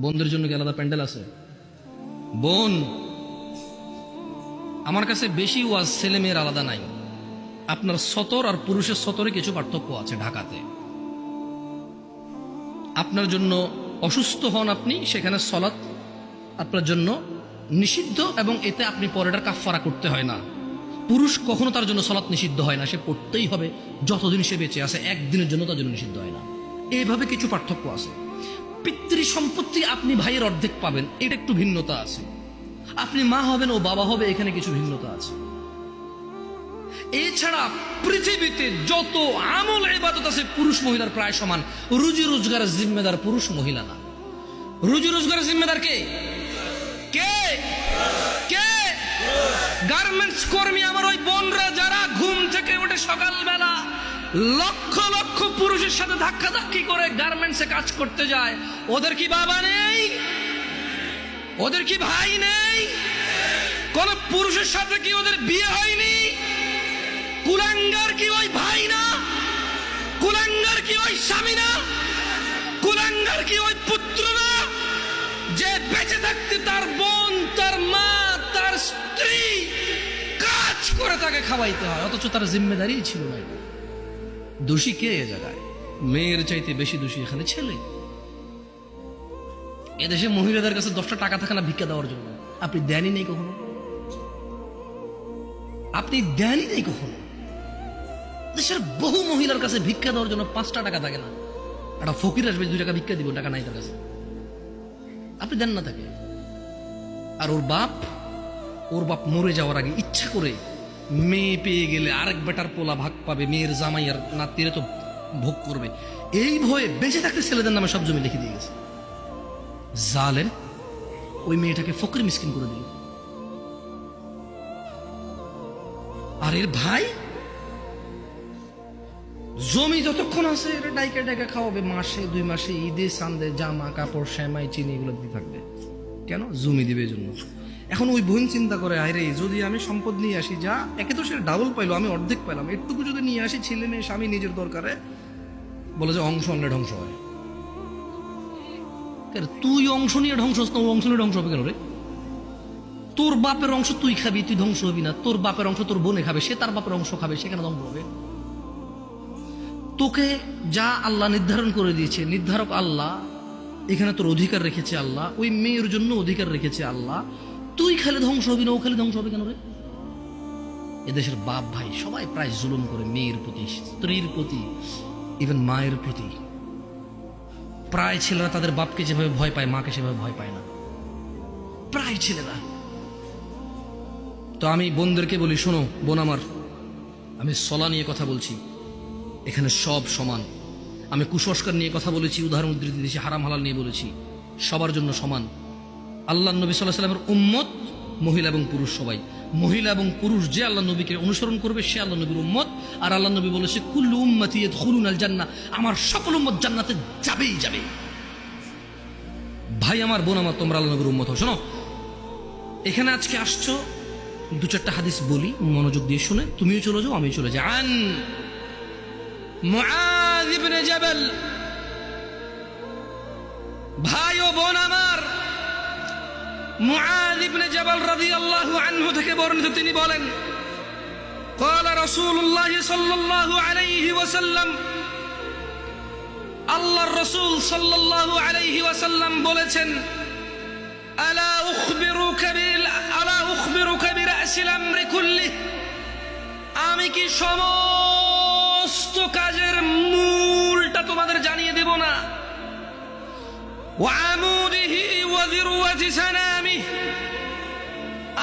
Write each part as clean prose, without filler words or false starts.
বোনদের জন্য কি আলাদা প্যান্ডেল আছে? বোন, আমার কাছে বেশি ওয়াজ ছেলে মেয়ের আলাদা নাই। আপনার সতর আর পুরুষের সতরে কিছু পার্থক্য আছে। ঢাকাতে আপনার জন্য অসুস্থ হন আপনি, সেখানে সলাৎ আপনার জন্য নিষিদ্ধ এবং এতে আপনি পরেটার কাফারা করতে হয় না। পুরুষ কখনো তার জন্য সলাৎ নিষিদ্ধ হয় না, সে পড়তেই হবে যতদিন সে বেঁচে আছে, একদিনের জন্য তার জন্য নিষিদ্ধ হয় না। এইভাবে কিছু পার্থক্য আছে। পিতৃ সম্পত্তি আপনি ভাইয়ের অর্ধেক পাবেন, এটা একটু ভিন্নতা আছে। আপনি মা হবেন ও বাবা হবে, এখানে কিছু ভিন্নতা আছে। এছাড়া পৃথিবীতে যত আমল ইবাদত আছে পুরুষ মহিলার প্রায় সমান। রুজি রোজগারের জিম্মেদার পুরুষ, মহিলা না। রুজি রোজগারের জিম্মেদার কে? কে কে? গার্মেন্টস কর্মী আমার ওই বোনরা যারা ঘুম থেকে উঠে সকালবেলা লক্ষ লক্ষ পুরুষের সাথে ধাক্কাধাক্কি করে গার্মেন্টসে কাজ করতে যায়, ওদের কি বাবা নেই? ওদের কি ভাই নেই? কোন পুরুষের সাথে কি ওদের বিয়ে হয়নি? কুলাঙ্গার কি ওই ভাই না? কুলাঙ্গার কি ওই স্বামী না? কুলাঙ্গার কি ওই পুত্র না? যে বেঁচে থাকতে তার বোন, তার মা, তার স্ত্রী কাজ করে তাকে খাওয়াইতে হয়, অথচ তার জিম্মেদারি ছিল না। দোষী কে এ জায়গায়? মেয়ের চাইতে বেশি দোষী এখানে ছেলে। এদেশে মহিলাদের কাছে 10টা টাকা থাকে না ভিক্ষা দেওয়ার জন্য? আপনি দেনই নেই কখনো? আপনি দেনই নেই কখনো? দেশের বহু মহিলার কাছে ভিক্ষা দেওয়ার জন্য 5টা টাকা থাকে না। একটা ফকির আসবে 2 টাকা ভিক্ষা দিব, টাকা নাই তার কাছে, আপনি দেন না তাকে। আর ওর বাপ মরে যাওয়ার আগে ইচ্ছা করে মেয়ে পেয়ে গেলে আরেক বেটার পোলা ভাগ পাবে, মেয়ের জামাই আর নাতিরে তো ভোগ করবে, এই ভয়ে বেঁচে থাকতে ছেলেদের নামে সব জমি লিখে দিয়ে গেছে। জালেম ওই মেয়েটাকে ফকির মিসকিন করে দিল। আর এর ভাই জমি যতক্ষণ আছে এটা ডাইকা ডাইকা খাওয়াবে, মাসে 2 মাসে ঈদে সান্দে জামা কাপড় সেমাই চিনি এগুলো দিয়ে থাকবে। কেন? জমি দিবে জন্য। এখন ওই বোন চিন্তা করে, আরে যদি আমি সম্পদ নিয়ে আসি, যা একে তো সে ডাবল পাইলো, আমি অর্ধেক পাইলাম, একটুকু যদি নিয়ে আসি, ছেলে মেয়ে স্বামী নিজের দরকারে, বলে যে অংশ আনলে ধ্বংস হয়। তুই অংশ নিয়ে ধ্বংস হস না, ও অংশ নিয়ে ধ্বংস হবে কেন রে? তোর বাপের অংশ তুই খাবি, তুই ধ্বংস হবি না। তোর বাপের অংশ তোর বোনে খাবে, সে তার বাপের অংশ খাবে, সেখানে ধ্বংস হবে। তোকে যা আল্লাহ নির্ধারণ করে দিয়েছে, নির্ধারক আল্লাহ, এখানে তোর অধিকার রেখেছে আল্লাহ, ওই মেয়ের জন্য অধিকার রেখেছে আল্লাহ। তুই খালি ধ্বংস হবি না, ও খালি ধ্বংস হবে কেন রে? এদেশের বাপ ভাই সবাই প্রায় জুলুম করে মেয়ের প্রতি, স্ত্রীর প্রতি, ইভেন মায়ের প্রতি। প্রায় ছেলেরা তাদের বাপকে যেভাবে ভয় পায়, মাকে সেভাবে ভয় পায় না, প্রায় ছেলেরা। তো আমি বোনদেরকে বলি, শোনো বোন আমার, আমি সলা নিয়ে কথা বলছি, এখানে সব সমান। আমি কুসংস্কার নিয়ে কথা বলেছি, উদাহরণ উদ্ধৃতি দিয়েছি, হারাম হালাল নিয়ে বলেছি, সবার জন্য সমান। আল্লাহ নবী সাল্লাল্লাহু আলাইহি ওয়াসাল্লামের উম্মত মহিলা এবং পুরুষ সবাই। মহিলা এবং পুরুষ যে আল্লাহ নবীকে অনুসরণ করবে সে আল্লাহ নবীর উম্মত। আর আল্লাহ নবী বলেছে, কুল্লু উম্মতি ইয়াদখুলুনাল জান্নাহ, আমার সকল উম্মত জান্নাতে যাবেই যাবে। ভাই আমার, বোন আমার, তোমরা আল্লাহ নবীর উম্মত হও। শোনো, এখানে আজকে আসছো, 2-4টা হাদিস বলি, মনোযোগ দিয়ে শুনে তুমিও চলে যাও, আমিও চলে যাই। আন মুআয ইবনে জাবাল, ভাই ও বোন আমার, মুআয ইবনে জাবাল রাদিয়াল্লাহু আনহু থেকে বর্ণিত, তিনি বলেন, قال رسول الله صلى الله عليه وسلم, আল্লাহর রাসূল সাল্লাল্লাহু আলাইহি ওয়াসাল্লাম বলেছেন, আলা উখবিরুকা বিরাসিল আমরি কুল্লিহি, আমি কি সমস্ত কাজের মূলটা তোমাদের জানিয়ে দেব না? ওয়া আমুদিহি ওয়া যিরওয়াতি সানামিহি,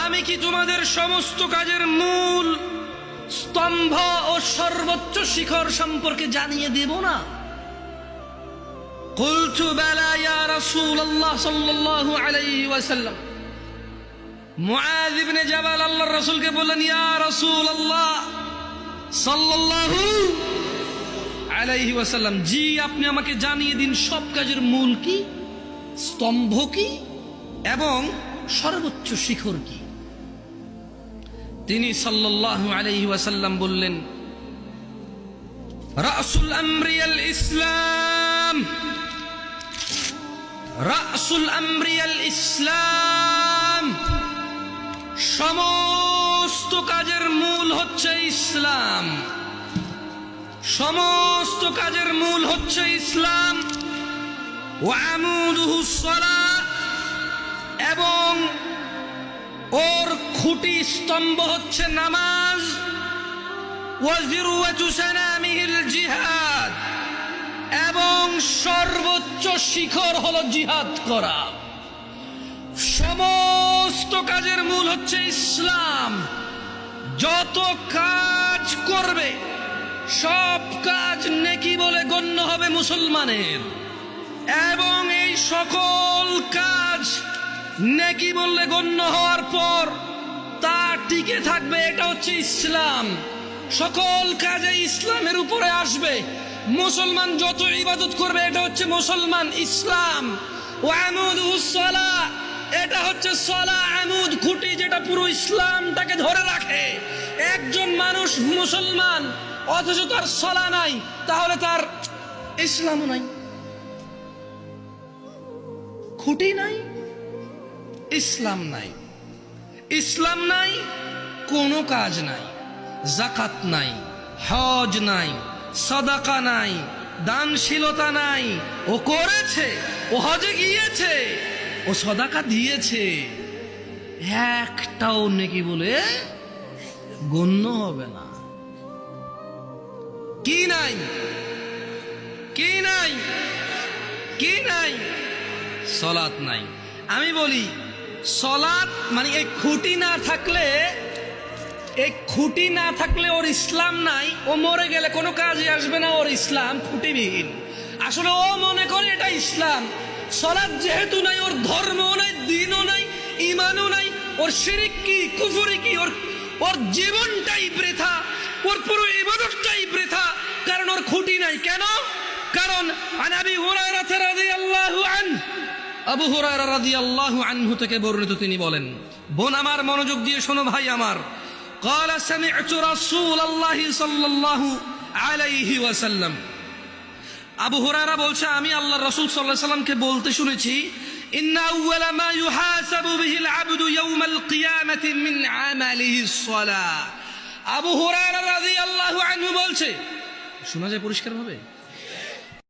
আমি কি তোমাদের সমস্ত কাজের মূল, স্তম্ভ ও সর্বোচ্চ শিখর সম্পর্কে জানিয়ে দেব না? কুলতু বালা ইয়া রাসূলুল্লাহ সাল্লাল্লাহু আলাইহি ওয়াসাল্লাম। মুআয ইবনে জাবাল আল্লাহর রাসূলকে বললেন, ইয়া রাসূলুল্লাহ সাল্লাল্লাহু আলাইহি ওয়াসাল্লাম, জি আপনি আমাকে জানিয়ে দিন সব কাজের মূল কি, স্তম্ভ কি এবং সর্বোচ্চ শিখর কি। তিনি সাল্লাল্লাহু আলাইহি ওয়াসাল্লাম বললেন, রাসুল আমরি আল ইসলাম, রাসুল আমরিয়াল ইসলাম, সমস্ত কাজের মূল হচ্ছে ইসলাম, সমস্ত কাজের মূল হচ্ছে ইসলাম। ওয়া আমুদুহুস সালাহ, এবং ওর খুঁটি স্তম্ভ হচ্ছে নামাজ। ওয়া যিরওয়াতু সানামিহিল জিহাদ, এবং সর্বোচ্চ শিখর হলো জিহাদ করা। সমস্ত কাজের মূল হচ্ছে ইসলাম। যত কাজ করবে সব কাজ নেকি বলে গণ্য হবে মুসলমানের, এবং এই সকল কাজ নেকি বললে গণ্য হওয়ার পর তা টিকে থাকবে। এটা হচ্ছে ইসলাম। সকল কাজে ইসলামের উপরে আসবে। মুসলমান যত ইবাদত করবে এটা হচ্ছে মুসলমান, ইসলাম। ওয়া আমুদুহুস সালাহ, এটা হচ্ছে সালাহ, আমুদ, খুঁটি, যেটা পুরো ইসলামটাকে ধরে রাখে। একজন মানুষ মুসলমান অথচ তার সালাহ নাই, তাহলে তার ইসলামও নাই। খুঁটি নাই, ইসলাম নাই। ইসলাম নাই, কোনো কাজ নাই। যাকাত নাই, হজ নাই, সাদাকা নাই, দানশীলতা নাই। ও করেছে, ও হজে গিয়েছে, ও সাদাকা দিয়েছে, একটাও নেকি বলে গণ্য হবে না। কি নাই? কি নাই? কি নাই? সালাত নাই। আমি বলি সালাত মানে এই খুঁটি না থাকলে, এই খুঁটি না থাকলে ওর ইসলাম নাই। ও মরে গেলে কোনো কাজে আসবে না, ওর ইসলাম খুঁটিবিহীন। আসলে ও মনে করে এটা ইসলাম। সালাত যেহেতু নাই, ওর ধর্মও নাই, দ্বীনও নাই, ঈমানও নাই। ওর শিরক কি, কুফরি কি, ওর জীবনটাই বৃথা, ওর পুরো ইবাদতটাই বৃথা, কারণ ওর খুঁটি নাই। কেন? কারণ আন আবি হুরায়রা রাদিয়াল্লাহু আনহু, আবু হুরায়রা রাদিয়াল্লাহু আনহু থেকে বর্ণিত, তিনি বলেন, বোন আমার মনোযোগ দিয়ে শোনো, ভাই আমার, قال سمعت رسول الله صلى الله عليه وسلم, আবু হুরায়রা বলছে, আমি আল্লাহর রাসূল সাল্লাল্লাহু আলাইহি ওয়াসাল্লামকে বলতে শুনেছি, ইন্না আউওয়ালা মা ইউহাসাবু বিহিল আবদু ইয়াউমাল কিয়ামাতি মিন আমালিহিস সালাহ। আবু হুরায়রা রাদিয়াল্লাহু আনহু বলছে, শোনা যায় পরিষ্কার ভাবে?